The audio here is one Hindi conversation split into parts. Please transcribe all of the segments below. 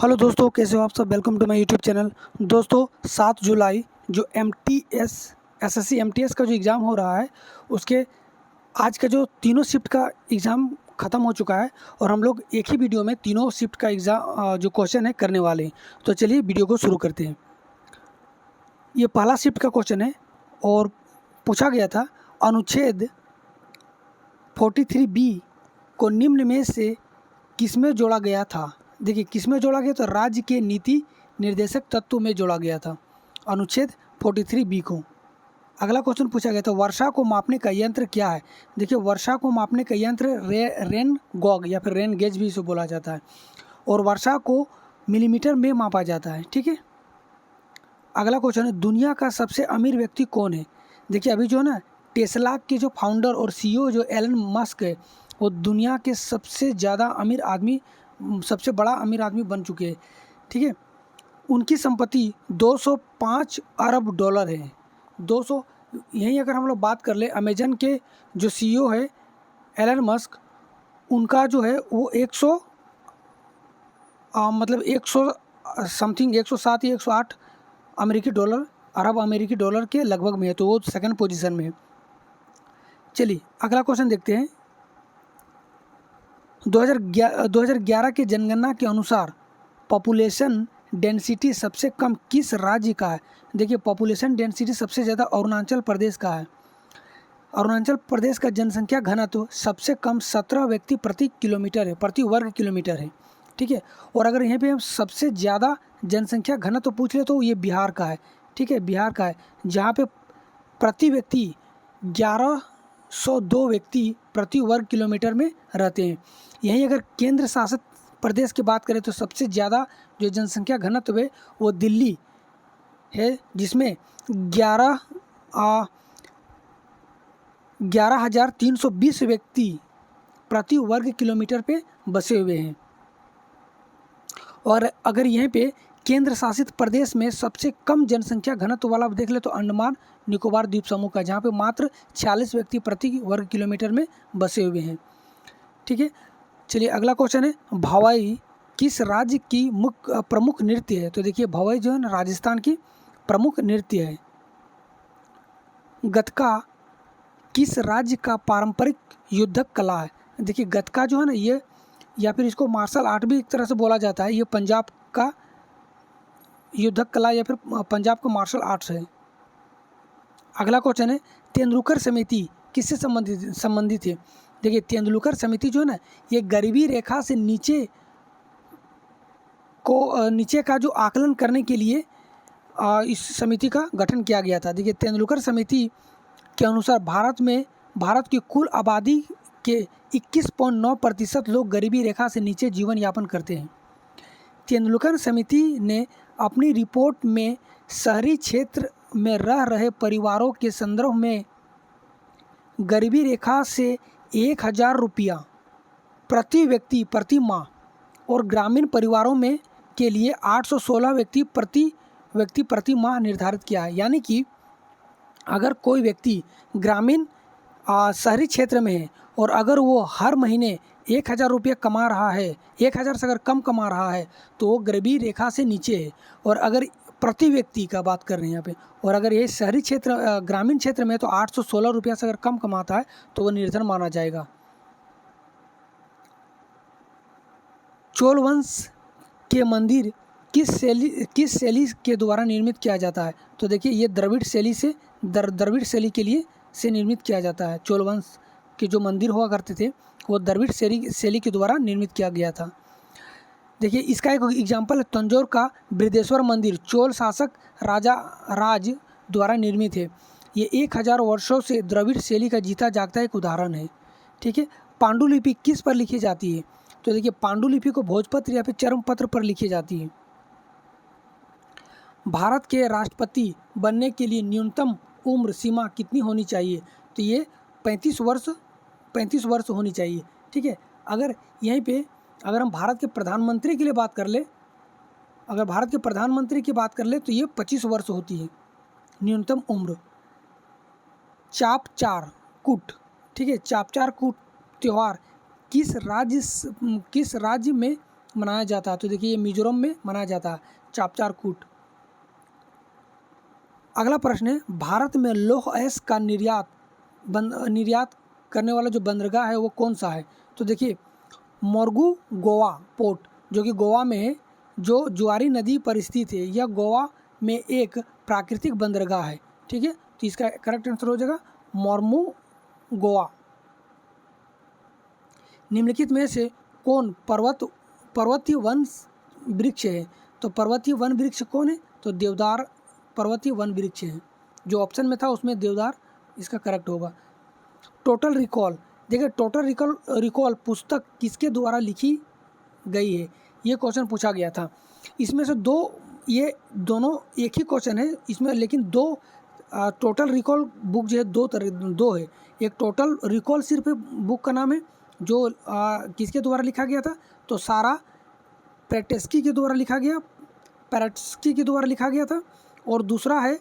हेलो दोस्तों, कैसे हो आप सब। Welcome to my YouTube channel. दोस्तों 7 जुलाई जो एसएससी एमटीएस का जो एग्ज़ाम हो रहा है उसके आज का जो तीनों शिफ्ट का एग्ज़ाम ख़त्म हो चुका है और हम लोग एक ही वीडियो में तीनों शिफ्ट का एग्ज़ाम जो क्वेश्चन है करने वाले हैं। तो चलिए वीडियो को शुरू करते हैं। ये पहला शिफ्ट का क्वेश्चन है और पूछा गया था अनुच्छेद 43B को निम्न में से किसमें जोड़ा गया था। देखिए किसमें जोड़ा गया तो राज्य के नीति निर्देशक तत्व में जोड़ा गया था अनुच्छेद 43B को। अगला क्वेश्चन पूछा गया था वर्षा को मापने का यंत्र क्या है। देखिए वर्षा को मापने का यंत्र रेन गॉग या फिर रेन गेज भी इसे बोला जाता है और वर्षा को मिलीमीटर में मापा जाता है। ठीक है। अगला क्वेश्चन है दुनिया का सबसे अमीर व्यक्ति कौन है। देखिए अभी जो है ना टेस्ला के जो फाउंडर और सीईओ जो एलन मस्क है वो दुनिया के सबसे ज़्यादा अमीर आदमी, सबसे बड़ा अमीर आदमी बन चुके हैं। ठीक है। उनकी संपत्ति 205 अरब डॉलर है। 200 यहीं अगर हम लोग बात कर ले अमेजन के जो सीईओ है एलन मस्क, उनका जो है वो 100 मतलब 100 समथिंग 107 या 108 अमेरिकी डॉलर, अरब अमेरिकी डॉलर के लगभग में है, तो वो सेकंड पोजीशन में है। चलिए अगला क्वेश्चन देखते हैं। 2011 के जनगणना के अनुसार पॉपुलेशन डेंसिटी सबसे कम किस राज्य का है। देखिए पॉपुलेशन डेंसिटी सबसे ज़्यादा अरुणाचल प्रदेश का है। अरुणाचल प्रदेश का जनसंख्या घनत्व सबसे कम 17 व्यक्ति प्रति किलोमीटर है, प्रति वर्ग किलोमीटर है। ठीक है। और अगर यहाँ पे हम सबसे ज़्यादा जनसंख्या घनत्व पूछ ले तो ये बिहार का है। ठीक है, बिहार का है जहाँ पे प्रति व्यक्ति 1102 व्यक्ति प्रति वर्ग किलोमीटर में रहते हैं। यहीं अगर केंद्र शासित प्रदेश की बात करें तो सबसे ज़्यादा जो जनसंख्या घनत्व है वो दिल्ली है जिसमें 11,320 व्यक्ति प्रति वर्ग किलोमीटर पे बसे हुए हैं। और अगर यहीं पे केंद्र शासित प्रदेश में सबसे कम जनसंख्या घनत्व वाला देख ले तो अंडमान निकोबार द्वीप समूह का, जहाँ पे मात्र 46 व्यक्ति प्रति वर्ग किलोमीटर में बसे हुए हैं। ठीक है। चलिए अगला क्वेश्चन है भवाई किस राज्य की प्रमुख नृत्य है। तो देखिए भवाई जो है ना राजस्थान की प्रमुख नृत्य है। गतका किस राज्य का पारंपरिक युद्धक कला है। देखिए गतका जो है ना ये, या फिर इसको मार्शल आर्ट भी एक तरह से बोला जाता है, ये पंजाब का युद्धक कला या फिर पंजाब का मार्शल आर्ट्स है। अगला क्वेश्चन है तेंदुलकर समिति किससे संबंधित है। देखिए तेंदुलकर समिति जो है ना ये गरीबी रेखा से नीचे का जो आकलन करने के लिए इस समिति का गठन किया गया था। देखिए तेंदुलकर समिति के अनुसार भारत की कुल आबादी के 21.9% लोग गरीबी रेखा से नीचे जीवन यापन करते हैं। तेंदुलकर समिति ने अपनी रिपोर्ट में शहरी क्षेत्र में रह रहे परिवारों के संदर्भ में गरीबी रेखा से 1,000 रुपया प्रति व्यक्ति प्रति माह और ग्रामीण परिवारों में के लिए 816 व्यक्ति प्रति माह निर्धारित किया है। यानी कि अगर कोई व्यक्ति ग्रामीण शहरी क्षेत्र में है और अगर वो हर महीने 1,000 रुपये कमा रहा है, 1,000 से अगर कम कमा रहा है तो वो गरीबी रेखा से नीचे है। और अगर प्रति व्यक्ति का बात कर रहे हैं यहाँ पे, और अगर ये शहरी क्षेत्र ग्रामीण क्षेत्र में तो 816 रुपया से अगर कम कमाता है तो वो निर्धन माना जाएगा। चोल वंश के मंदिर किस शैली के द्वारा निर्मित किया जाता है। तो देखिए ये द्रविड़ शैली के लिए से निर्मित किया जाता है। चोल वंश के जो मंदिर हुआ करते थे वो द्रविड़ शैली के द्वारा निर्मित किया गया था। देखिए इसका एक एग्जाम्पल है तंजौर का बृहदेश्वर मंदिर, चोल शासक राज द्वारा निर्मित है। ये 1000 वर्षों से द्रविड़ शैली का जीता जागता एक उदाहरण है। ठीक है। पांडुलिपि किस पर लिखी जाती है। तो देखिए पांडुलिपि को भोजपत्र या फिर चर्मपत्र पर लिखी जाती है। भारत के राष्ट्रपति बनने के लिए न्यूनतम उम्र सीमा कितनी होनी चाहिए। तो ये 35 वर्ष होनी चाहिए। ठीक है। अगर यहीं पे अगर हम भारत के प्रधानमंत्री के लिए बात कर ले, अगर भारत के प्रधानमंत्री की बात कर ले तो ये 25 वर्ष होती है न्यूनतम उम्र। चापचार कूट, ठीक है, चापचार कूट त्यौहार किस राज्य में मनाया जाता है? तो देखिए ये मिजोरम में मनाया जाता है, चापचारकूट। अगला प्रश्न है, भारत में लौह अयस्क का निर्यात करने वाला जो बंदरगाह है वो कौन सा है? तो देखिए मोरगू गोवा पोर्ट, जो कि गोवा में है, जो जुआरी नदी पर स्थित है। यह गोवा में एक प्राकृतिक बंदरगाह है। ठीक है, तो इसका करेक्ट आंसर हो जाएगा मोरमू गोवा। निम्नलिखित में से कौन पर्वतीय वन वृक्ष है? तो पर्वतीय वन वृक्ष कौन है? तो देवदार पर्वतीय वन वृक्ष है। जो ऑप्शन में था उसमें देवदार इसका करेक्ट होगा। टोटल रिकॉल, देखिए टोटल रिकॉल पुस्तक किसके द्वारा लिखी गई है? ये क्वेश्चन पूछा गया था। इसमें से ये दोनों एक ही क्वेश्चन है इसमें, लेकिन टोटल रिकॉल बुक जो है दो है। एक टोटल रिकॉल सिर्फ बुक का नाम है, जो किसके द्वारा लिखा गया था? तो सारा पैराट्स्की के द्वारा लिखा गया था। और दूसरा है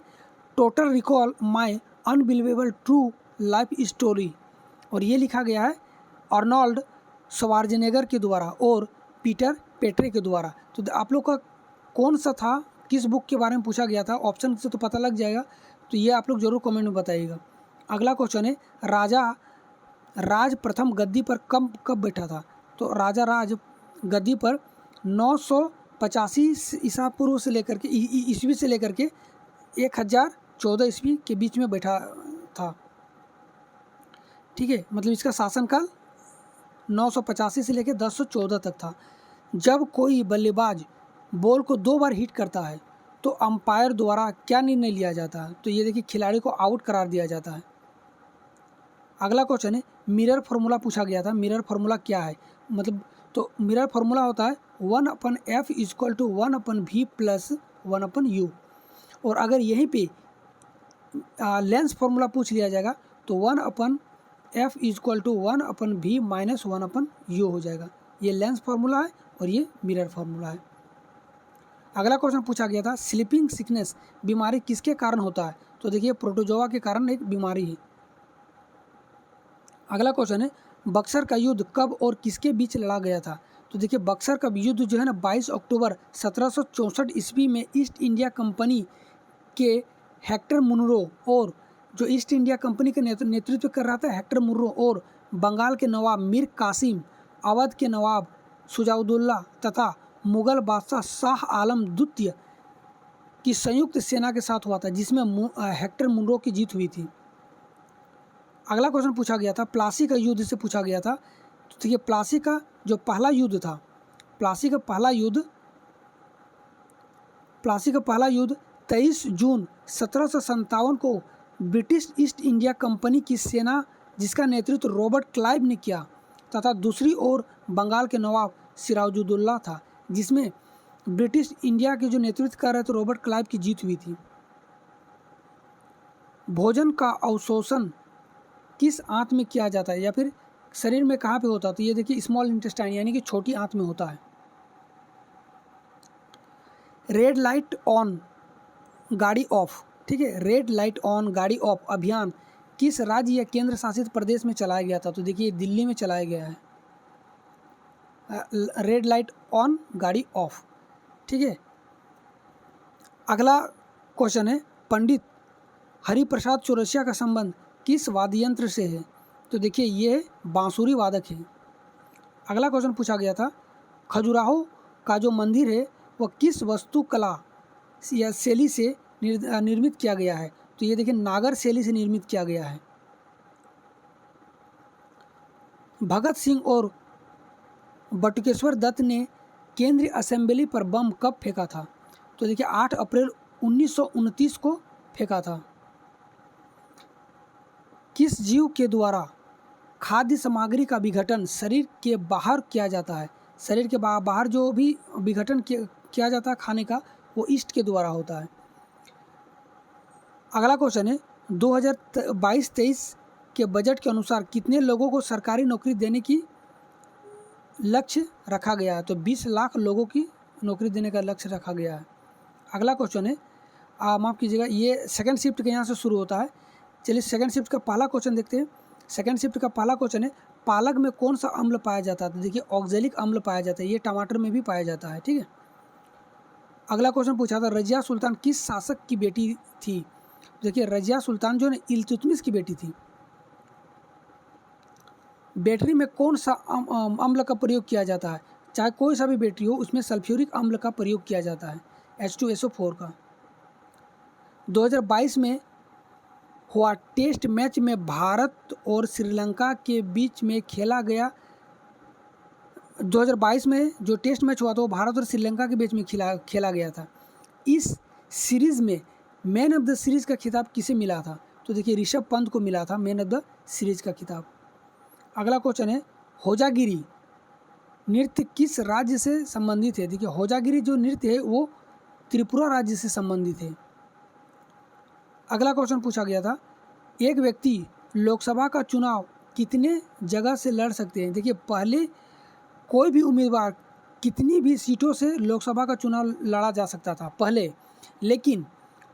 total recall my unbelievable true life story, और ये लिखा गया है अर्नोल्ड श्वार्ज़नेगर के द्वारा और पीटर पेट्रे के द्वारा। तो आप लोग का कौन सा था, किस बुक के बारे में पूछा गया था? ऑप्शन से तो पता लग जाएगा, तो ये आप लोग जरूर कमेंट में बताइएगा। अगला क्वेश्चन है, राजा राज प्रथम गद्दी पर कब बैठा था? तो राजा राज गद्दी पर 985 ईसा पूर्व से लेकर के ईस्वी से लेकर के 1014 ईस्वी के बीच में बैठा था। ठीक है, मतलब इसका शासनकाल 985 से लेकर 1014 तक था। जब कोई बल्लेबाज बॉल को 2 बार हिट करता है तो अंपायर द्वारा क्या निर्णय लिया जाता है? तो ये देखिए खिलाड़ी को आउट करार दिया जाता है। अगला क्वेश्चन है, मिरर फार्मूला पूछा गया था। मिरर फार्मूला क्या है? मतलब तो मिरर फार्मूला होता है 1/f = 1/v + 1/u। और अगर यहीं पे लेंस फार्मूला पूछ लिया जाएगा तो 1/f = 1/v - 1/u हो जाएगा। ये लेंस फार्मूला है और ये मिरर फार्मूला है। अगला क्वेश्चन पूछा गया था, स्लीपिंग सिकनेस बीमारी किसके कारण होता है? तो देखिए प्रोटोजोआ के कारण एक बीमारी है। अगला क्वेश्चन है, बक्सर का युद्ध कब और किसके बीच लड़ा गया था? तो देखिए बक्सर का युद्ध जो है ना 22 अक्टूबर 1764 ईस्वी में ईस्ट इंडिया कंपनी के हेक्टर मुनरो, और जो ईस्ट इंडिया कंपनी का नेतृत्व कर रहा था हेक्टर मुनरो, और बंगाल के नवाब मीर कासिम, अवध के नवाब शुजाउद्दौला तथा मुगल बादशाह शाह आलम द्वितीय की संयुक्त सेना के साथ हुआ था, जिसमें हेक्टर मुनरो की जीत हुई थी। अगला क्वेश्चन पूछा गया था, प्लासी का युद्ध से पूछा गया था। तो देखिए प्लासी का जो पहला युद्ध था, प्लासी का पहला युद्ध 23 जून 1757 को ब्रिटिश ईस्ट इंडिया कंपनी की सेना, जिसका नेतृत्व रॉबर्ट क्लाइव ने किया, तथा दूसरी ओर बंगाल के नवाब सिराजुद्दौला था, जिसमें ब्रिटिश इंडिया के जो नेतृत्व कर रहे थे रॉबर्ट क्लाइव की जीत हुई थी। भोजन का अवशोषण किस आंत में किया जाता है, या फिर शरीर में कहाँ पे होता है? तो ये देखिए स्मॉल इंटेस्टाइन यानी कि छोटी आंत में होता है। रेड लाइट ऑन गाड़ी ऑफ, ठीक है, रेड लाइट ऑन गाड़ी ऑफ अभियान किस राज्य या केंद्र शासित प्रदेश में चलाया गया था? तो देखिए दिल्ली में चलाया गया है रेड लाइट ऑन गाड़ी ऑफ। ठीक है, अगला क्वेश्चन है, पंडित हरिप्रसाद चौरसिया का संबंध किस वाद्य यंत्र से है? तो देखिए ये बांसुरी वादक है। अगला क्वेश्चन पूछा गया था, खजुराहो का जो मंदिर है वह किस वास्तुकला या शैली से निर्मित किया गया है? तो ये देखिए नागर शैली से निर्मित किया गया है। भगत सिंह और बटुकेश्वर दत्त ने केंद्रीय असेंबली पर बम कब फेंका था? तो देखिए 8 अप्रैल 1929 को फेंका था। किस जीव के द्वारा खाद्य सामग्री का विघटन शरीर के बाहर किया जाता है? शरीर के बाहर जो भी विघटन किया जाता है खाने का, वो ईस्ट के द्वारा होता है। अगला क्वेश्चन है, 2022-23 के बजट के अनुसार कितने लोगों को सरकारी नौकरी देने की लक्ष्य रखा गया है? तो 20 लाख लोगों की नौकरी देने का लक्ष्य रखा गया है। अगला क्वेश्चन है, माफ़ कीजिएगा, ये सेकंड शिफ्ट के यहाँ से शुरू होता है। चलिए सेकंड शिफ्ट का पहला क्वेश्चन देखते हैं। सेकंड शिफ्ट का पहला क्वेश्चन है, पालक में कौन सा अम्ल पाया जाता है? तो देखिए ऑक्जेलिक अम्ल पाया जाता है, ये टमाटर में भी पाया जाता है। ठीक है, अगला क्वेश्चन पूछा था रजिया सुल्तान किस शासक की बेटी थी? देखिए रजिया सुल्तान जो है इल्तुतमिश की बेटी थी। बैटरी में कौन सा अम्ल का प्रयोग किया जाता है? चाहे कोई सा भी बैटरी हो उसमें सल्फ्यूरिक अम्ल का प्रयोग किया जाता है, H2SO4 का। 2022 में हुआ टेस्ट मैच में भारत और श्रीलंका के बीच में खेला गया 2022 में जो टेस्ट मैच हुआ था वो भारत और श्रीलंका के बीच में खेला गया था। इस सीरीज़ में मैन ऑफ द सीरीज़ का खिताब किसे मिला था? तो देखिए ऋषभ पंत को मिला था मैन ऑफ द सीरीज़ का खिताब। अगला क्वेश्चन है होजागिरी नृत्य किस राज्य से संबंधित है? देखिए होजागिरी जो नृत्य है वो त्रिपुरा राज्य से संबंधित है। अगला क्वेश्चन पूछा गया था एक व्यक्ति लोकसभा का चुनाव कितने जगह से लड़ सकते हैं? देखिए पहले कोई भी उम्मीदवार कितनी भी सीटों से लोकसभा का चुनाव लड़ा जा सकता था पहले, लेकिन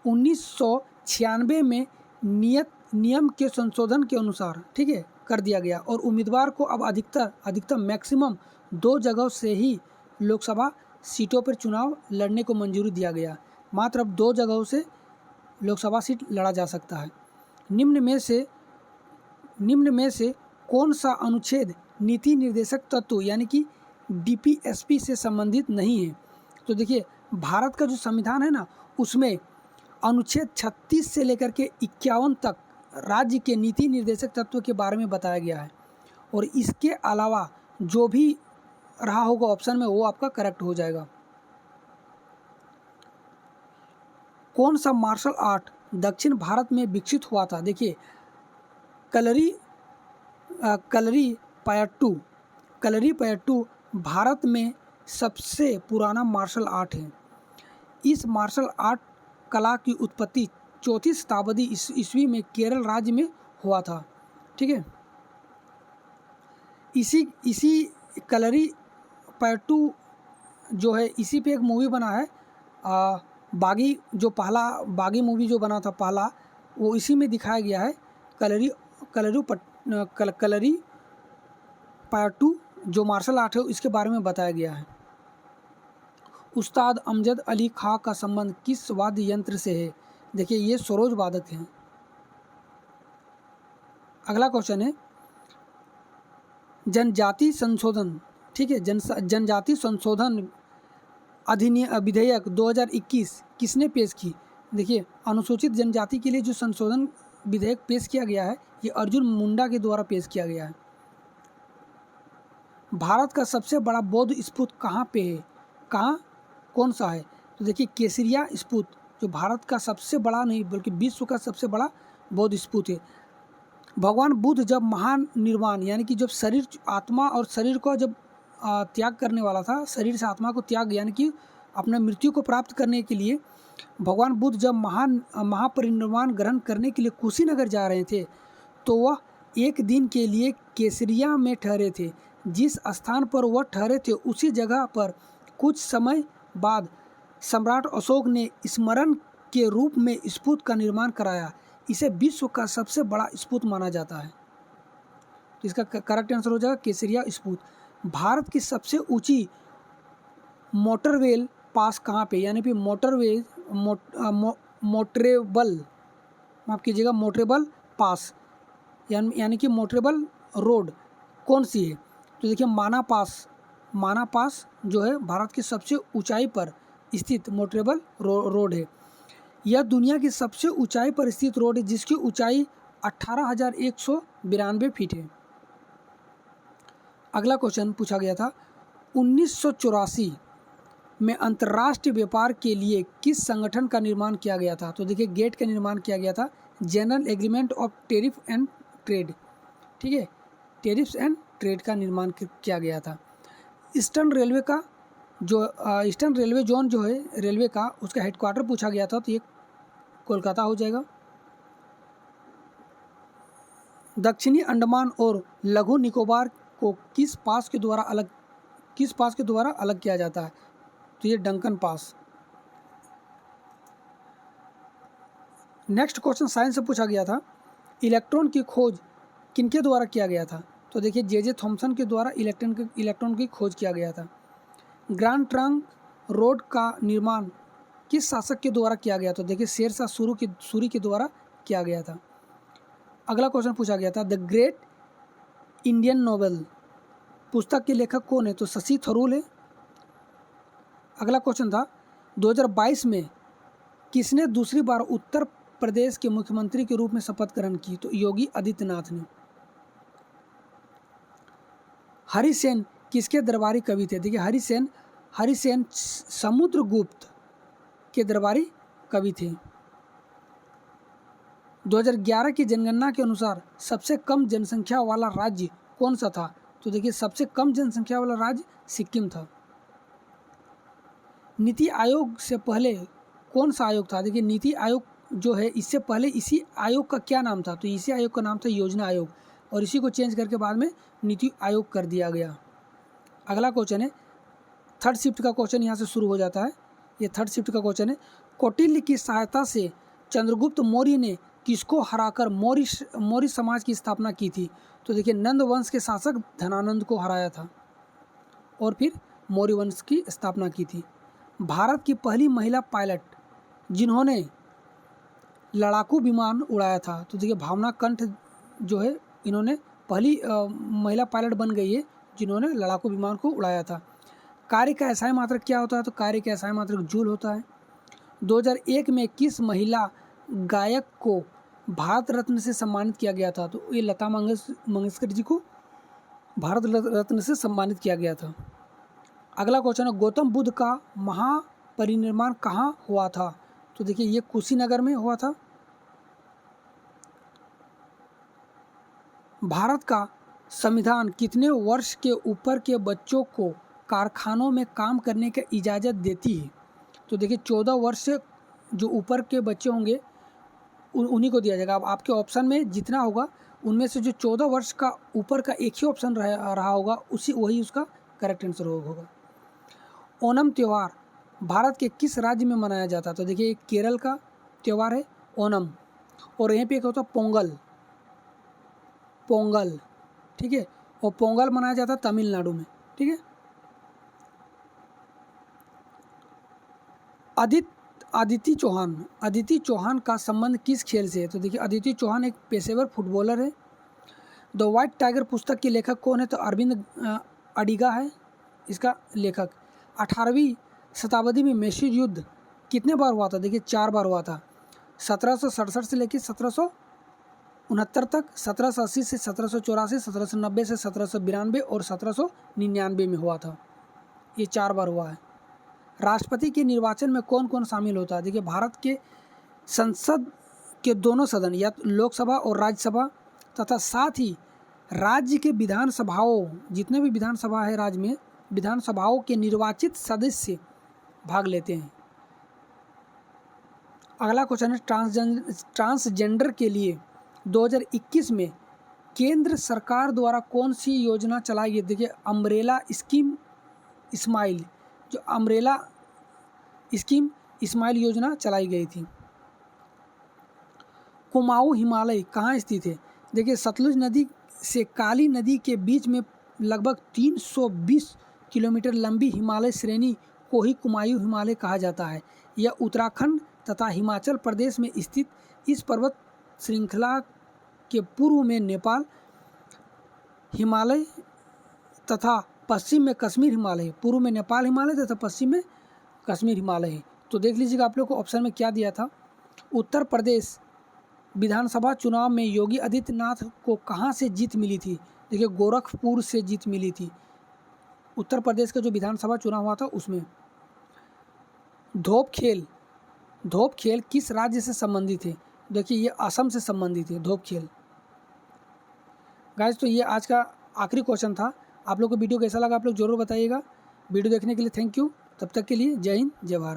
1996 में नियम के संशोधन के अनुसार ठीक है कर दिया गया और उम्मीदवार को अब अधिकतम मैक्सिमम 2 जगहों से ही लोकसभा सीटों पर चुनाव लड़ने को मंजूरी दिया गया। मात्र अब 2 जगहों से लोकसभा सीट लड़ा जा सकता है। निम्न में से कौन सा अनुच्छेद नीति निर्देशक तत्व यानी कि DPSP से संबंधित नहीं है? तो देखिए भारत का जो संविधान है ना उसमें अनुच्छेद 36 से लेकर के 51 तक राज्य के नीति निर्देशक तत्व के बारे में बताया गया है और इसके अलावा जो भी रहा होगा ऑप्शन में वो आपका करेक्ट हो जाएगा। कौन सा मार्शल आर्ट दक्षिण भारत में विकसित हुआ था? देखिए कलरीपयट्टू भारत में सबसे पुराना मार्शल आर्ट है। इस मार्शल आर्ट कला की उत्पत्ति 4वीं शताब्दी ईस्वी में केरल राज्य में हुआ था। ठीक है, इसी कलरीपयट्टू जो है इसी पे एक मूवी बना है बागी मूवी जो बना था पहला वो इसी में दिखाया गया है। कलरीपयट्टू जो मार्शल आर्ट है इसके बारे में बताया गया है। उस्ताद अमजद अली खां का संबंध किस वाद्य यंत्र से है? देखिए ये सरोज वादक हैं। अगला क्वेश्चन है जनजाति संशोधन ठीक है जनजाति संशोधन अधिनियम विधेयक 2021 किसने पेश की? देखिए अनुसूचित जनजाति के लिए जो संशोधन विधेयक पेश किया गया है ये अर्जुन मुंडा के द्वारा पेश किया गया है। भारत का सबसे बड़ा बौद्ध स्तूप कहाँ पे है? कौन सा है? तो देखिए केसरिया स्तूप जो भारत का सबसे बड़ा नहीं बल्कि विश्व का सबसे बड़ा बौद्ध स्तूप है। भगवान बुद्ध जब महान निर्वाण यानी कि जब शरीर आत्मा और शरीर को जब त्याग करने वाला था, शरीर से आत्मा को त्याग यानी कि अपना मृत्यु को प्राप्त करने के लिए भगवान बुद्ध जब महापरिनिर्वाण ग्रहण करने के लिए कुशीनगर जा रहे थे तो वह एक दिन के लिए केसरिया में ठहरे थे। जिस स्थान पर वह ठहरे थे उसी जगह पर कुछ समय बाद सम्राट अशोक ने स्मरण के रूप में स्तूप का निर्माण कराया। इसे विश्व का सबसे बड़ा स्तूप माना जाता है। तो इसका करेक्ट आंसर हो जाएगा केसरिया स्तूप। भारत की सबसे ऊंची मोटरवेल पास कहाँ पे यानी कि मोटरेबल पास यानी कि मोटरेबल रोड कौन सी है? तो देखिए माना पास जो है भारत की सबसे ऊंचाई पर स्थित मोटरेबल रोड है। यह दुनिया की सबसे ऊंचाई पर स्थित रोड है जिसकी ऊंचाई 18,192 फीट है। अगला क्वेश्चन पूछा गया था 1984 में अंतर्राष्ट्रीय व्यापार के लिए किस संगठन का निर्माण किया गया था? तो देखिए गेट का निर्माण किया गया था, general agreement of tariff and trade. ठीक है, टैरिफ्स एंड ट्रेड का निर्माण किया गया था। ईस्टर्न रेलवे जोन जो है रेलवे का उसका हेडक्वार्टर पूछा गया था तो ये कोलकाता हो जाएगा। दक्षिणी अंडमान और लघु निकोबार को किस पास के द्वारा अलग किया जाता है? तो ये Duncan pass. Next question science से पूछा गया था इलेक्ट्रॉन की खोज किनके द्वारा किया गया था? तो देखिए जे थॉमसन के द्वारा इलेक्ट्रॉन की खोज किया गया था। ग्रैंड ट्रंक रोड का निर्माण किस शासक के द्वारा किया गया? तो देखिए शेरशाह सूरी के द्वारा किया गया था। अगला क्वेश्चन पूछा गया था, द ग्रेट इंडियन नोवेल पुस्तक के लेखक कौन है? तो शशि थरूर है। अगला क्वेश्चन था, 2022 में किसने दूसरी बार उत्तर प्रदेश के मुख्यमंत्री के रूप में शपथ ग्रहण की? तो योगी आदित्यनाथ ने। हरिसेन किसके दरबारी कवि थे? देखिए हरिसेन समुद्रगुप्त के दरबारी कवि थे। 2011 की जनगणना के अनुसार सबसे कम जनसंख्या वाला राज्य कौन सा था? तो देखिए सबसे कम जनसंख्या वाला राज्य सिक्किम था। नीति आयोग से पहले कौन सा आयोग था? देखिए नीति आयोग जो है इससे पहले इसी आयोग का क्या नाम था? तो इसी आयोग का नाम था योजना आयोग, और इसी को चेंज करके बाद में नीति आयोग कर दिया गया। अगला क्वेश्चन है, थर्ड शिफ्ट का क्वेश्चन यहाँ से शुरू हो जाता है। ये थर्ड शिफ्ट का क्वेश्चन है, कौटिल्य की सहायता से चंद्रगुप्त मौर्य ने किसको हराकर मौर्य समाज की स्थापना की थी? तो देखिए नंद वंश के शासक धनानंद को हराया था और फिर मौर्य वंश की स्थापना की थी। भारत की पहली महिला पायलट जिन्होंने लड़ाकू विमान उड़ाया था, तो देखिए भावना कंठ जो है इन्होंने पहली महिला पायलट बन गई है जिन्होंने लड़ाकू विमान को उड़ाया था। कार्य का एसआई मात्रक क्या होता है? तो कार्य का एसआई मात्रक जूल होता है। 2001 में किस महिला गायक को भारत रत्न से सम्मानित किया गया था? तो ये लता मंगेशकर जी को भारत रत्न से सम्मानित किया गया था। अगला क्वेश्चन है, गौतम बुद्ध का महापरिनिर्वाण कहाँ हुआ था? तो देखिए ये कुशीनगर में हुआ था। भारत का संविधान कितने वर्ष के ऊपर के बच्चों को कारखानों में काम करने की इजाज़त देती है? तो देखिए 14 वर्ष से जो ऊपर के बच्चे होंगे उन्हीं को दिया जाएगा। अब आपके ऑप्शन में जितना होगा उनमें से जो 14 वर्ष का ऊपर का एक ही ऑप्शन रहा होगा वही उसका करेक्ट आंसर होगा। ओणम त्यौहार भारत के किस राज्य में मनाया जाता है? तो देखिए केरल का त्यौहार है ओणम, और यहीं पे एक होता है पोंगल, ठीक है, और पोंगल मनाया जाता है तमिलनाडु में, ठीक है। अदिति चौहान का संबंध किस खेल से है? तो देखिए अदिति चौहान एक पेशेवर फुटबॉलर है। द व्हाइट टाइगर पुस्तक के लेखक कौन है? तो अरविंद अडिगा है इसका लेखक। 18वीं शताब्दी में मैसूर युद्ध कितने बार हुआ था? देखिए 4 बार हुआ था। 1767 से लेकर 1769 तक, 1780 से 1784, 1790 से 1792 और 1799 में हुआ था। ये 4 बार हुआ है। राष्ट्रपति के निर्वाचन में कौन कौन शामिल होता है? देखिए भारत के संसद के दोनों सदन या लोकसभा और राज्यसभा तथा साथ ही राज्य के विधानसभाओं, जितने भी विधानसभा है राज्य में, विधानसभाओं के निर्वाचित सदस्य भाग लेते हैं। अगला क्वेश्चन है, ट्रांसजेंडर के लिए 2021 में केंद्र सरकार द्वारा कौन सी योजना चलाई गई? देखिए अम्ब्रेला स्कीम इस्माइल, जो अम्ब्रेला स्कीम इस्माइल योजना चलाई गई थी। कुमाऊं हिमालय कहाँ स्थित है? देखिए सतलुज नदी से काली नदी के बीच में लगभग 320 किलोमीटर लंबी हिमालय श्रेणी को ही कुमाऊं हिमालय कहा जाता है। यह उत्तराखंड तथा हिमाचल प्रदेश में स्थित इस पर्वत श्रृंखला के पूर्व में नेपाल हिमालय तथा पश्चिम में कश्मीर हिमालय, पूर्व में नेपाल हिमालय तथा पश्चिम में कश्मीर हिमालय है। तो देख लीजिएगा आप लोग को ऑप्शन में क्या दिया था। उत्तर प्रदेश विधानसभा चुनाव में योगी आदित्यनाथ को कहाँ से जीत मिली थी? देखिए गोरखपुर से जीत मिली थी। उत्तर प्रदेश का जो विधानसभा चुनाव हुआ था उसमें। धोप खेल किस राज्य से संबंधित है? देखिए ये असम से संबंधित है धोप खेल। गाइस तो ये आज का आखिरी क्वेश्चन था। आप लोग को वीडियो कैसा लगा आप लोग जरूर बताइएगा। वीडियो देखने के लिए थैंक यू। तब तक के लिए जय हिंद जय भारत।